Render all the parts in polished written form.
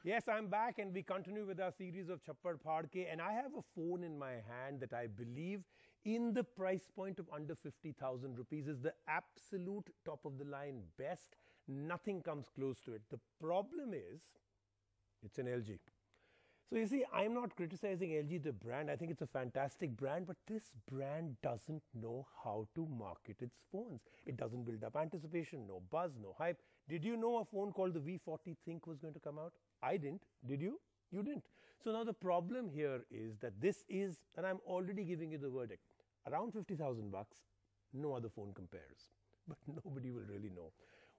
Yes, I'm back and we continue with our series of Chappad Phadke, and I have a phone in my hand that I believe in the price point of under 50,000 rupees is the absolute top of the line best. Nothing comes close to it. The problem is it's an LG. So you see, I'm not criticizing LG the brand. I think it's a fantastic brand, but this brand doesn't know how to market its phones. It doesn't build up anticipation, no buzz, no hype. Did you know a phone called the V40 ThinQ was going to come out? I didn't. Did you? You didn't. So now the problem here is that this is, and I'm already giving you the verdict, around 50,000 bucks, no other phone compares. But nobody will really know.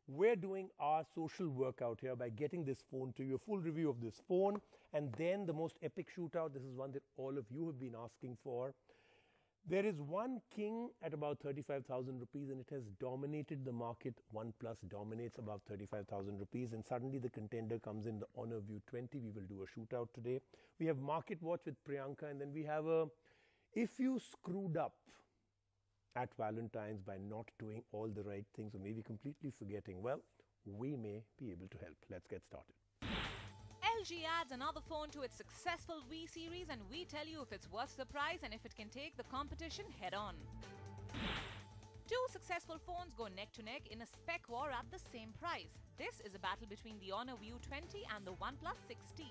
We're doing our social workout here by getting this phone to you, a full review of this phone, and then the most epic shootout. This is one that all of you have been asking for. There is one king at about 35,000 rupees and it has dominated the market. OnePlus dominates about 35,000 rupees, and suddenly the contender comes in, the Honor View 20. We will do a shootout today. We have Market Watch with Priyanka, and then we have a, if you screwed up at Valentine's by not doing all the right things or maybe completely forgetting, well, we may be able to help. Let's get started. LG adds another phone to its successful V series, and we tell you if it's worth the price and if it can take the competition head-on. Two successful phones go neck to neck in a spec war at the same price. This is a battle between the Honor View 20 and the OnePlus 6T.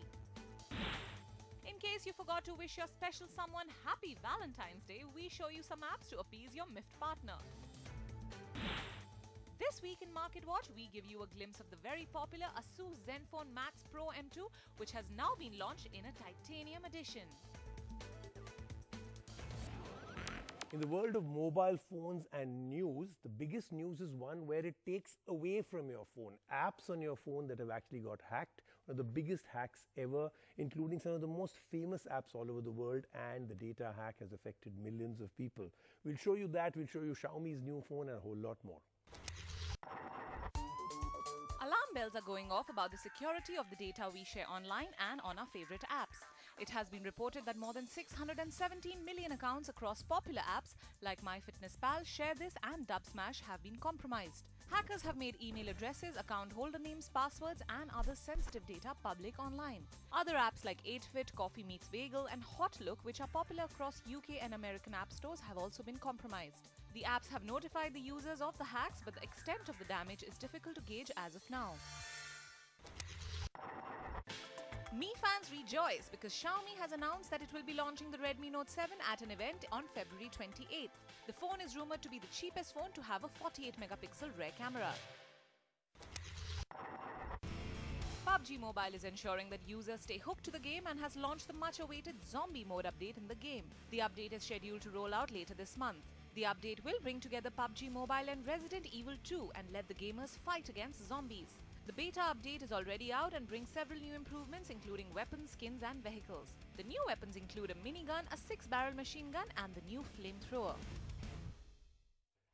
In case you forgot to wish your special someone happy Valentine's Day, we show you some apps to appease your miffed partner. This week in Market Watch, we give you a glimpse of the very popular Asus Zenfone Max Pro M2, which has now been launched in a titanium edition. In the world of mobile phones and news, the biggest news is one where it takes away from your phone. Apps on your phone that have actually got hacked, one of the biggest hacks ever, including some of the most famous apps all over the world, and the data hack has affected millions of people. We'll show you that, we'll show you Xiaomi's new phone and a whole lot more. Alarm bells are going off about the security of the data we share online and on our favorite apps. It has been reported that more than 617 million accounts across popular apps like MyFitnessPal, ShareThis and Dubsmash have been compromised. Hackers have made email addresses, account holder names, passwords and other sensitive data public online. Other apps like 8fit, Coffee Meets Bagel and Hotlook, which are popular across UK and American app stores, have also been compromised. The apps have notified the users of the hacks, but the extent of the damage is difficult to gauge as of now. Mi fans rejoice because Xiaomi has announced that it will be launching the Redmi Note 7 at an event on February 28th. The phone is rumored to be the cheapest phone to have a 48-megapixel rear camera. PUBG Mobile is ensuring that users stay hooked to the game and has launched the much-awaited Zombie Mode update in the game. The update is scheduled to roll out later this month. The update will bring together PUBG Mobile and Resident Evil 2 and let the gamers fight against zombies. The beta update is already out and brings several new improvements, including weapons, skins and vehicles. The new weapons include a minigun, a 6-barrel machine gun and the new flamethrower.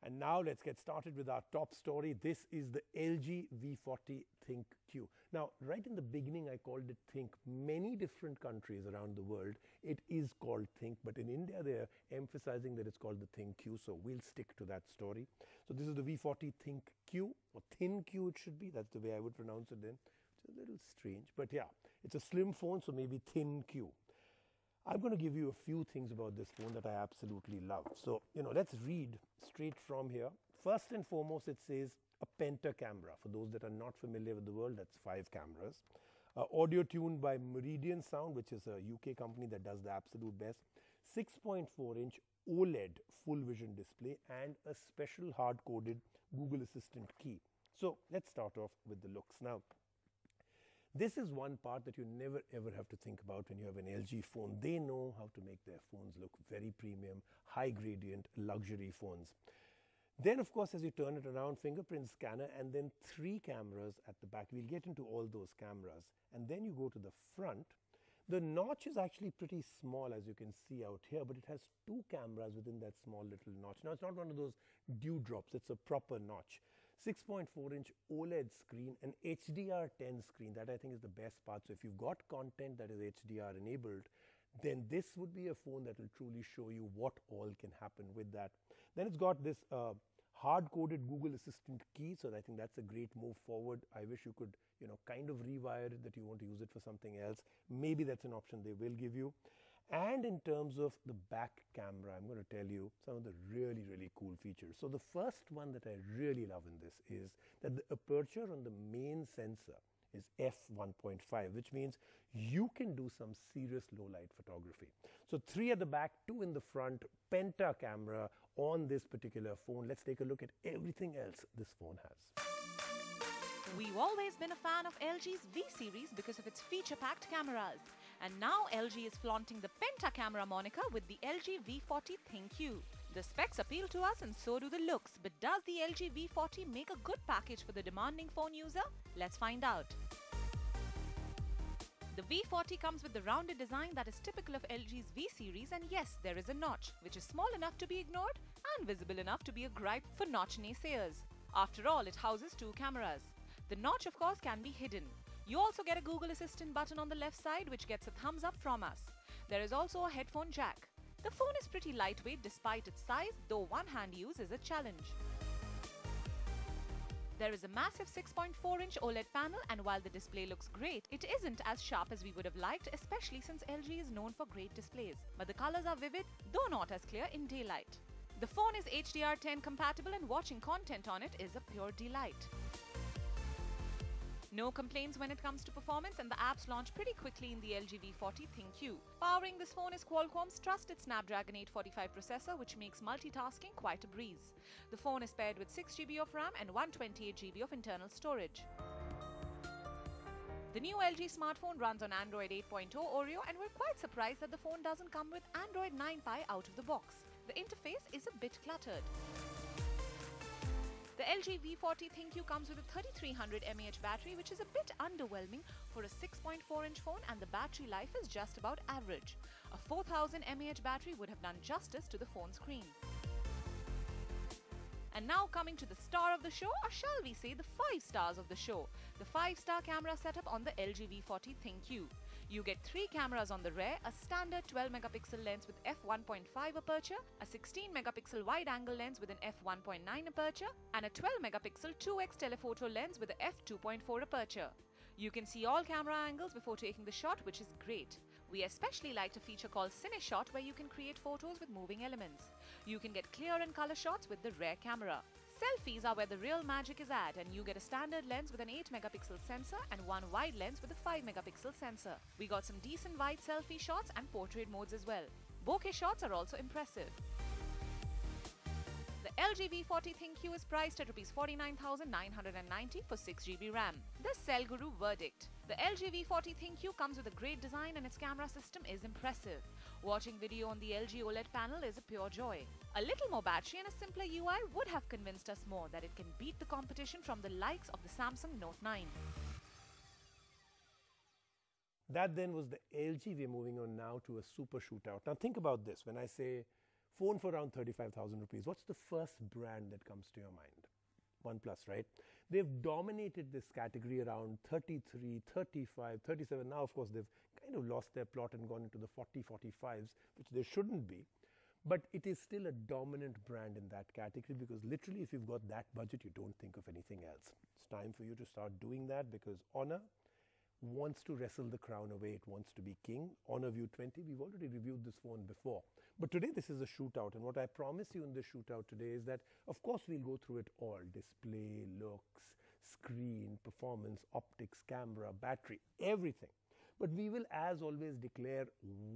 And now let's get started with our top story. This is the LG V40 ThinQ. Now, right in the beginning, I called it Think. Many different countries around the world, it is called Think, but in India, they're emphasizing that it's called the ThinQ, so we'll stick to that story. So this is the V40 ThinQ, or ThinQ it should be. That's the way I would pronounce it then. It's a little strange, but yeah, it's a slim phone, so maybe ThinQ. I'm going to give you a few things about this phone that I absolutely love. So, let's read straight from here. First and foremost, it says a penta camera. For those that are not familiar with the world, that's 5 cameras. Audio tuned by Meridian Sound, which is a UK company that does the absolute best. 6.4-inch OLED full vision display and a special hard-coded Google Assistant key. So let's start off with the looks. Now, this is one part that you never ever have to think about when you have an LG phone. They know how to make their phones look very premium, high gradient, luxury phones. Then, of course, as you turn it around, fingerprint scanner and then 3 cameras at the back. We'll get into all those cameras. And then you go to the front. The notch is actually pretty small, as you can see out here, but it has 2 cameras within that small little notch. Now, it's not one of those dewdrops. It's a proper notch. 6.4-inch OLED screen, an HDR10 screen. That I think is the best part. So if you've got content that is HDR enabled, then this would be a phone that will truly show you what all can happen with that. Then it's got this hard-coded Google Assistant key, so I think that's a great move forward. I wish you could, kind of rewire it that you want to use it for something else. Maybe that's an option they will give you. And in terms of the back camera, I'm going to tell you some of the really, really cool features. So the first one that I really love in this is that the aperture on the main sensor is f1.5, which means you can do some serious low light photography. So 3 at the back, 2 in the front, penta camera on this particular phone. Let's take a look at everything else this phone has. We've always been a fan of LG's V series because of its feature-packed cameras. And now LG is flaunting the penta camera moniker with the LG V40 ThinQ. The specs appeal to us and so do the looks, but does the LG V40 make a good package for the demanding phone user? Let's find out. The V40 comes with the rounded design that is typical of LG's V series, and yes, there is a notch, which is small enough to be ignored and visible enough to be a gripe for notch naysayers. After all, it houses 2 cameras. The notch, of course, can be hidden. You also get a Google Assistant button on the left side, which gets a thumbs up from us. There is also a headphone jack. The phone is pretty lightweight despite its size, though one-hand use is a challenge. There is a massive 6.4-inch OLED panel, and while the display looks great, it isn't as sharp as we would have liked, especially since LG is known for great displays. But the colors are vivid, though not as clear in daylight. The phone is HDR10 compatible, and watching content on it is a pure delight. No complaints when it comes to performance, and the apps launch pretty quickly in the LG V40 ThinQ. Powering this phone is Qualcomm's trusted Snapdragon 845 processor, which makes multitasking quite a breeze. The phone is paired with 6GB of RAM and 128GB of internal storage. The new LG smartphone runs on Android 8.0 Oreo, and we're quite surprised that the phone doesn't come with Android 9 Pie out of the box. The interface is a bit cluttered. The LG V40 ThinQ comes with a 3300 mAh battery, which is a bit underwhelming for a 6.4-inch phone, and the battery life is just about average. A 4000 mAh battery would have done justice to the phone screen. And now coming to the star of the show, or shall we say the 5 stars of the show, the 5-star camera setup on the LG V40 ThinQ. You get 3 cameras on the rear, a standard 12-megapixel lens with f1.5 aperture, a 16-megapixel wide-angle lens with an f1.9 aperture, and a 12-megapixel 2x telephoto lens with a f2.4 aperture. You can see all camera angles before taking the shot, which is great. We especially liked a feature called Cine Shot, where you can create photos with moving elements. You can get clear and color shots with the rear camera. Selfies are where the real magic is at, and you get a standard lens with an 8-megapixel sensor and one wide lens with a 5-megapixel sensor. We got some decent wide selfie shots and portrait modes as well. Bokeh shots are also impressive. The LG V40 ThinQ is priced at Rs 49,990 for 6GB RAM. The Cell Guru verdict. The LG V40 ThinQ comes with a great design, and its camera system is impressive. Watching video on the LG OLED panel is a pure joy. A little more battery and a simpler UI would have convinced us more that it can beat the competition from the likes of the Samsung Note 9. That then was the LG. We're moving on now to a super shootout. Now think about this. When I say phone for around 35,000 rupees, what's the first brand that comes to your mind? OnePlus, right? They've dominated this category around 33, 35, 37. Now, of course, they've kind of lost their plot and gone into the 40, 45s, which they shouldn't be. But it is still a dominant brand in that category, because literally if you've got that budget, you don't think of anything else. It's time for you to start doing that, because Honor wants to wrestle the crown away. It wants to be king. Honor View 20, we've already reviewed this phone before. But today this is a shootout, and what I promise you in this shootout today is that, of course, we'll go through it all. Display, looks, screen, performance, optics, camera, battery, everything. But we will, as always, declare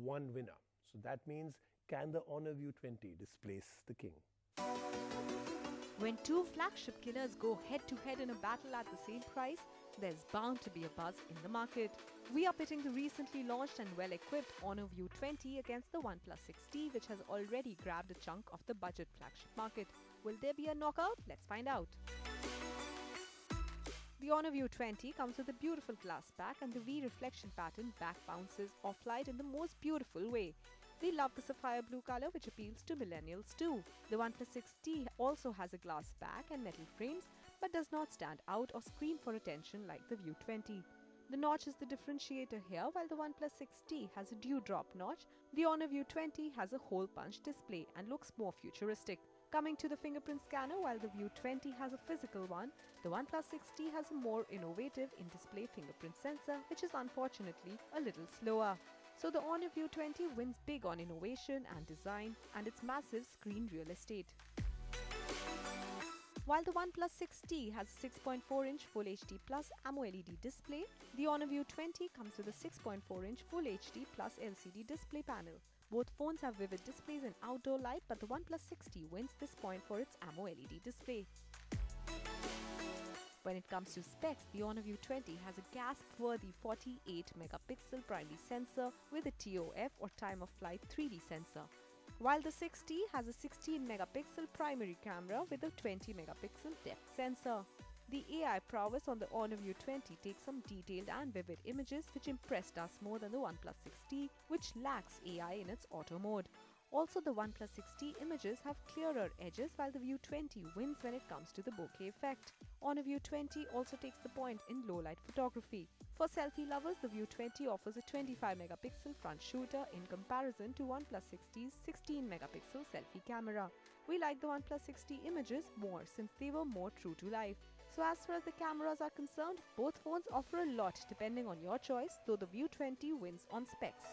one winner. So that means, can the Honor View 20 displace the king? When 2 flagship killers go head-to-head in a battle at the same price, there's bound to be a buzz in the market. We are pitting the recently launched and well-equipped Honor View 20 against the OnePlus 6T, which has already grabbed a chunk of the budget flagship market. Will there be a knockout? Let's find out. The Honor View 20 comes with a beautiful glass back, and the V reflection pattern back bounces off light in the most beautiful way. We love the sapphire blue color, which appeals to millennials too. The OnePlus 6T also has a glass back and metal frames, but does not stand out or scream for attention like the View 20. The notch is the differentiator here. While the OnePlus 6T has a dewdrop notch, the Honor View 20 has a hole punch display and looks more futuristic. Coming to the fingerprint scanner, while the View 20 has a physical one, the OnePlus 6T has a more innovative in-display fingerprint sensor, which is unfortunately a little slower. So the Honor View 20 wins big on innovation and design and its massive screen real estate. While the OnePlus 6T has a 6.4-inch Full HD Plus AMOLED display, the Honor View 20 comes with a 6.4-inch Full HD Plus LCD display panel. Both phones have vivid displays in outdoor light, but the OnePlus 6T wins this point for its AMOLED display. When it comes to specs, the Honor View 20 has a gasp-worthy 48-megapixel primary sensor with a TOF or time of flight 3D sensor, while the 6T has a 16-megapixel primary camera with a 20-megapixel depth sensor. The AI prowess on the Honor View 20 takes some detailed and vivid images which impressed us more than the OnePlus 6T, which lacks AI in its auto mode. Also, the OnePlus 6T images have clearer edges while the View 20 wins when it comes to the bokeh effect. Honor View 20 also takes the point in low-light photography. For selfie lovers, the View 20 offers a 25-megapixel front shooter in comparison to OnePlus 6T's 16-megapixel selfie camera. We like the OnePlus 6T images more since they were more true to life. So as far as the cameras are concerned, both phones offer a lot depending on your choice, though the View 20 wins on specs.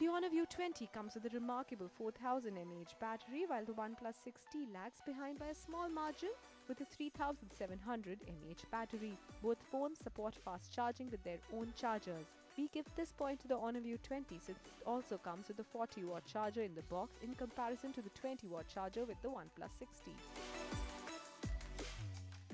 The Honor View 20 comes with a remarkable 4000 mAh battery, while the OnePlus 6T lags behind by a small margin with a 3700 mAh battery. Both phones support fast charging with their own chargers. We give this point to the Honor View 20 since it also comes with a 40-watt charger in the box in comparison to the 20-watt charger with the OnePlus 6T.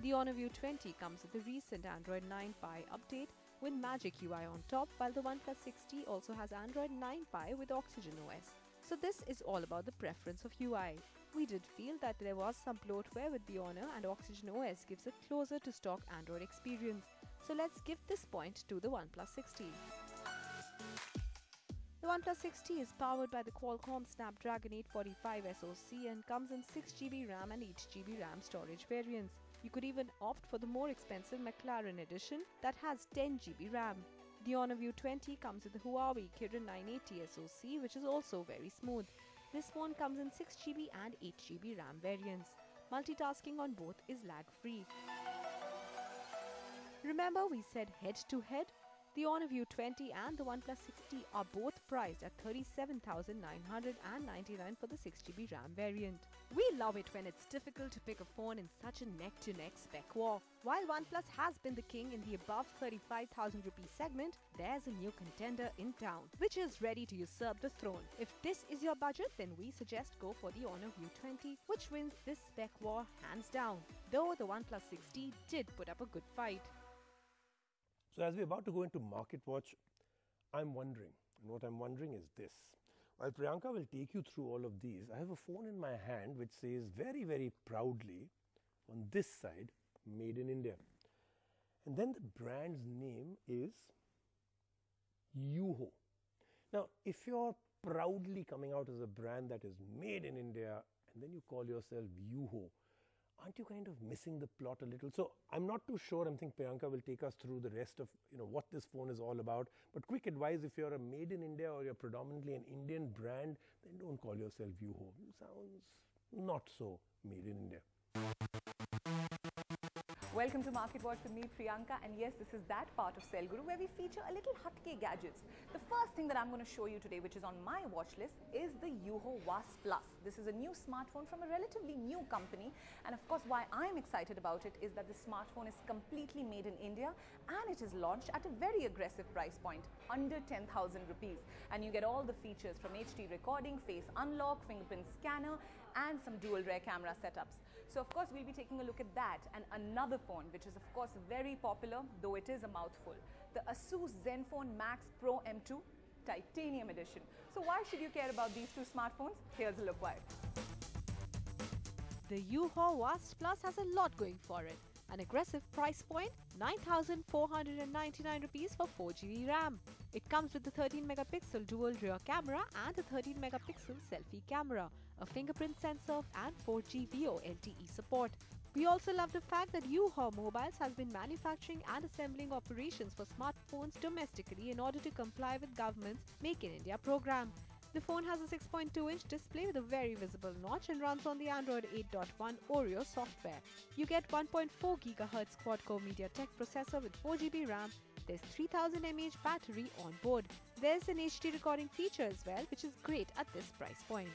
The Honor View 20 comes with the recent Android 9 Pie update with Magic UI on top, while the OnePlus 6T also has Android 9 Pie with Oxygen OS. So this is all about the preference of UI. We did feel that there was some bloatware with the Honor, and Oxygen OS gives a closer to stock Android experience. So let's give this point to the OnePlus 6T. The OnePlus 6T is powered by the Qualcomm Snapdragon 845 SoC and comes in 6GB RAM and 8GB RAM storage variants. You could even opt for the more expensive McLaren edition that has 10GB RAM. The Honor View 20 comes with the Huawei Kirin 980 SoC, which is also very smooth. This phone comes in 6GB and 8GB RAM variants. Multitasking on both is lag-free. Remember we said head-to-head? The Honor View 20 and the OnePlus 6T are both priced at $37,999 for the 6GB RAM variant. We love it when it's difficult to pick a phone in such a neck-to-neck spec war. While OnePlus has been the king in the above 35,000 rupee segment, there's a new contender in town, which is ready to usurp the throne. If this is your budget, then we suggest go for the Honor View 20, which wins this spec war hands down, though the OnePlus 6T did put up a good fight. So as we're about to go into Market Watch, I'm wondering, and what I'm wondering is this. While Priyanka will take you through all of these, I have a phone in my hand which says very, very proudly on this side, Made in India. And then the brand's name is Yuho. Now, if you're proudly coming out as a brand that is made in India and then you call yourself Yuho, aren't you kind of missing the plot a little? So I'm not too sure. I think Priyanka will take us through the rest of what this phone is all about. But quick advice, if you're a made in India or you're predominantly an Indian brand, then don't call yourself Yuho. It sounds not so made in India. Welcome to Market Watch with me, Priyanka, and yes, this is that part of Cell Guru where we feature a little hotke gadgets. The first thing that I'm going to show you today, which is on my watch list, is the Yuho Was Plus. This is a new smartphone from a relatively new company, and of course why I'm excited about it is that the smartphone is completely made in India and it is launched at a very aggressive price point, under 10,000 rupees, and you get all the features from HD recording, face unlock, fingerprint scanner, and some dual rear camera setups. So of course we'll be taking a look at that and another phone which is of course very popular, though it is a mouthful, the Asus Zenfone Max Pro M2 Titanium Edition. So why should you care about these two smartphones? Here's a look why. The Yuho Was Plus has a lot going for it. An aggressive price point, 9,499 rupees for 4GB RAM. It comes with the 13-megapixel dual rear camera and a 13-megapixel selfie camera, a fingerprint sensor and 4G VoLTE support. We also love the fact that Yuho Mobiles has been manufacturing and assembling operations for smartphones domestically in order to comply with government's Make in India program. The phone has a 6.2-inch display with a very visible notch and runs on the Android 8.1 Oreo software. You get 1.4 GHz quad-core MediaTek processor with 4 GB RAM. There's 3000 mAh battery on board. There's an HD recording feature as well, which is great at this price point.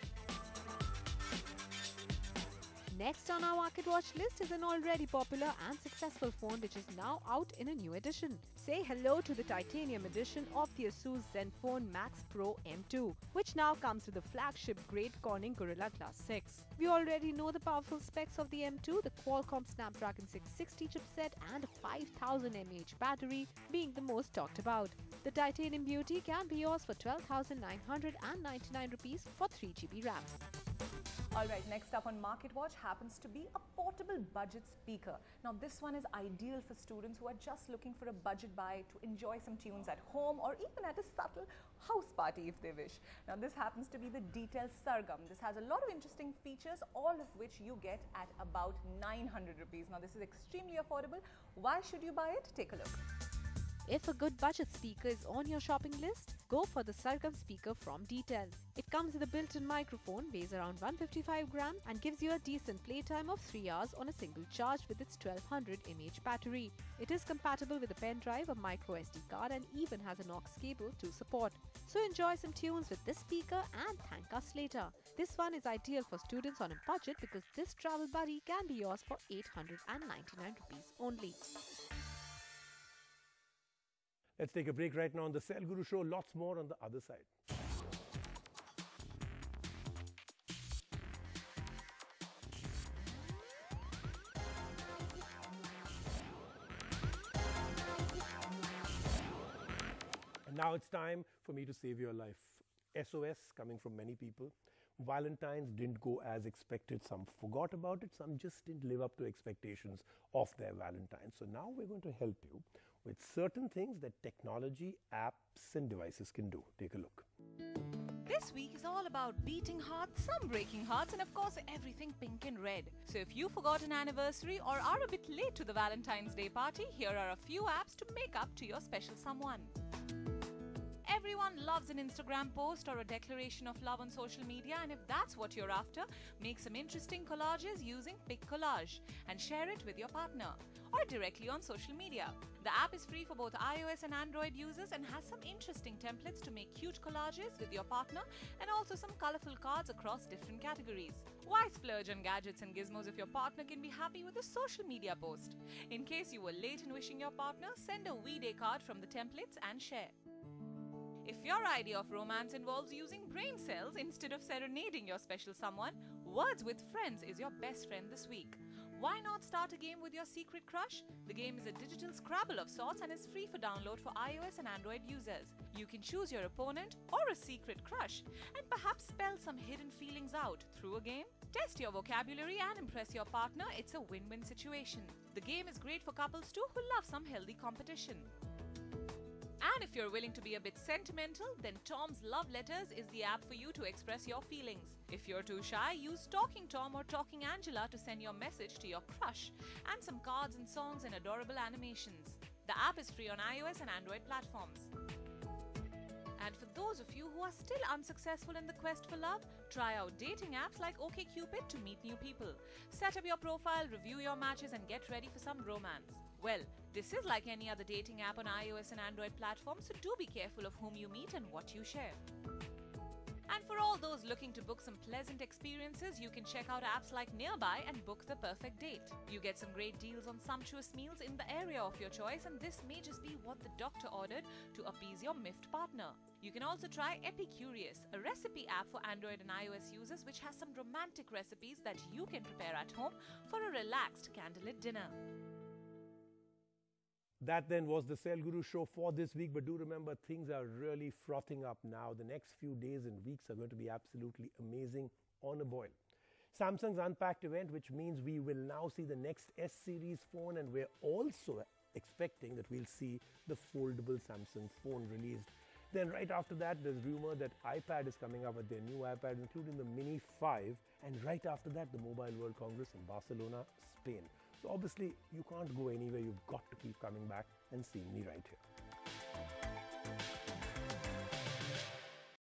Next on our market watch list is an already popular and successful phone which is now out in a new edition. Say hello to the titanium edition of the Asus Zenfone Max Pro M2, which now comes with the flagship grade Corning Gorilla Glass 6. We already know the powerful specs of the M2, the Qualcomm Snapdragon 660 chipset and a 5000 mAh battery being the most talked about. The titanium beauty can be yours for 12,999 rupees for 3 GB RAM. Alright, next up on Market Watch happens to be a portable budget speaker. Now this one is ideal for students who are just looking for a budget buy to enjoy some tunes at home or even at a subtle house party if they wish. Now this happens to be the Detail Sargam. This has a lot of interesting features, all of which you get at about 900 rupees. Now this is extremely affordable. Why should you buy it? Take a look. If a good budget speaker is on your shopping list, go for the Sargam speaker from Detail. It comes with a built-in microphone, weighs around 155 grams and gives you a decent playtime of 3 hours on a single charge with its 1200 mAh battery. It is compatible with a pen drive, a micro SD card and even has an aux cable to support. So enjoy some tunes with this speaker and thank us later. This one is ideal for students on a budget because this travel buddy can be yours for 899 rupees only. Let's take a break right now on the Cell Guru Show. Lots more on the other side. And now it's time for me to save your life. SOS coming from many people. Valentines didn't go as expected. Some forgot about it. Some just didn't live up to expectations of their Valentines. So now we're going to help you with certain things that technology, apps and devices can do. Take a look. This week is all about beating hearts, some breaking hearts, and of course everything pink and red. So if you forgot an anniversary or are a bit late to the Valentine's Day party, here are a few apps to make up to your special someone. Everyone loves an Instagram post or a declaration of love on social media, and if that's what you're after, make some interesting collages using Pic Collage and share it with your partner or directly on social media. The app is free for both iOS and Android users and has some interesting templates to make cute collages with your partner and also some colorful cards across different categories. Why splurge on gadgets and gizmos if your partner can be happy with a social media post? In case you were late in wishing your partner, send a V-Day card from the templates and share. If your idea of romance involves using brain cells instead of serenading your special someone, Words with Friends is your best friend this week. Why not start a game with your secret crush? The game is a digital Scrabble of sorts and is free for download for iOS and Android users. You can choose your opponent or a secret crush and perhaps spell some hidden feelings out through a game. Test your vocabulary and impress your partner. It's a win-win situation. The game is great for couples too who love some healthy competition. And if you're willing to be a bit sentimental, then Tom's Love Letters is the app for you to express your feelings. If you're too shy, use Talking Tom or Talking Angela to send your message to your crush and some cards and songs and adorable animations. The app is free on iOS and Android platforms. And for those of you who are still unsuccessful in the quest for love, try out dating apps like OkCupid to meet new people. Set up your profile, review your matches and get ready for some romance. Well, this is like any other dating app on iOS and Android platforms, so do be careful of whom you meet and what you share. And for all those looking to book some pleasant experiences, you can check out apps like Nearby and book the perfect date. You get some great deals on sumptuous meals in the area of your choice, and this may just be what the doctor ordered to appease your miffed partner. You can also try Epicurious, a recipe app for Android and iOS users which has some romantic recipes that you can prepare at home for a relaxed candlelit dinner. That then was the Cell Guru Show for this week, but do remember things are really frothing up now. The next few days and weeks are going to be absolutely amazing on a boil. Samsung's Unpacked event, which means we will now see the next S-series phone, and we're also expecting that we'll see the foldable Samsung phone released. Then right after that, there's rumor that iPad is coming up with their new iPad, including the Mini 5, and right after that, the Mobile World Congress in Barcelona, Spain. So obviously, you can't go anywhere. You've got to keep coming back and seeing me right here.